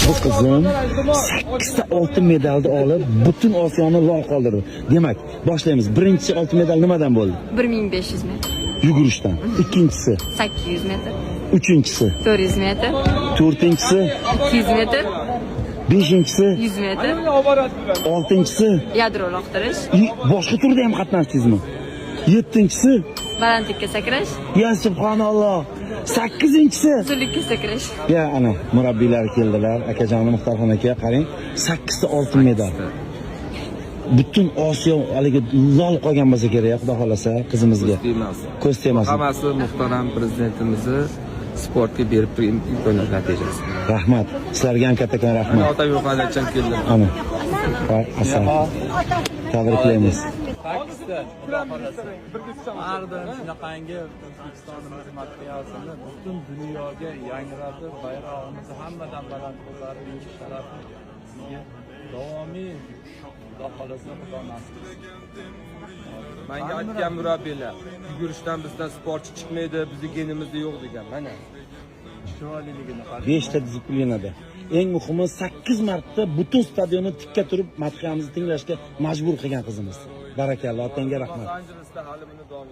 Bu qizim 8 ta oltin medalni olib, butun Osiyoni lol qoldirdi. Demak, boshlaymiz. Birinchi oltin medal nimadan bo'ldi? 1500 metr. Yugurishdan. Ikkinchisi 800 metr. uchinchisi 400 metr. to'rtinchisi 200 metr. beshinchisi 100 metr. oltinchisi Yadro uloqtirish. boshqa turda ham qatnashdingizmi? Yettinchisi Balandlikka sakrash. ya subhanalloh. Sakkizinchisi Uzunlikka sakrash. ya ana murabbiylar keldilar. Akajonim Muxtorxon aka, qarang, 8 ta oltin medal. Butun Osiyo haligi lol qolgan bo'lsa kerak, xudo xolasa qizimizga. Ko'z tegmasin. Hammasi muhtaram prezidentimizni sportga berib turgan imkoniyat natijasi. Rahmat. Sizlarga ham kattakon rahmat. Ota yo'qolgan keldim. Ana. Asal. Tabriklaymiz. Ardın shunaqangi O'zbekistonimiz materialini butun dunyoga yangratib, bayrog'imizni hammadan baland ko'tarib yurish sharafi sizga davomiy Xudo xolasa Xudo nasib etsin. Menga aytgan murabbiylar, yugurishdan bizdan sportchi chiqmaydi, bizning genimizda yo'q degan. Mana Chiroyliligini qarang. 5 ta disiplinada. Eng muhimi 8 marta butun stadionni tikka turib madhiyamizni tinglashga majbur qilgan qizimiz. Barakalloh, otangga rahmat. Los Anjelesda hali buni davom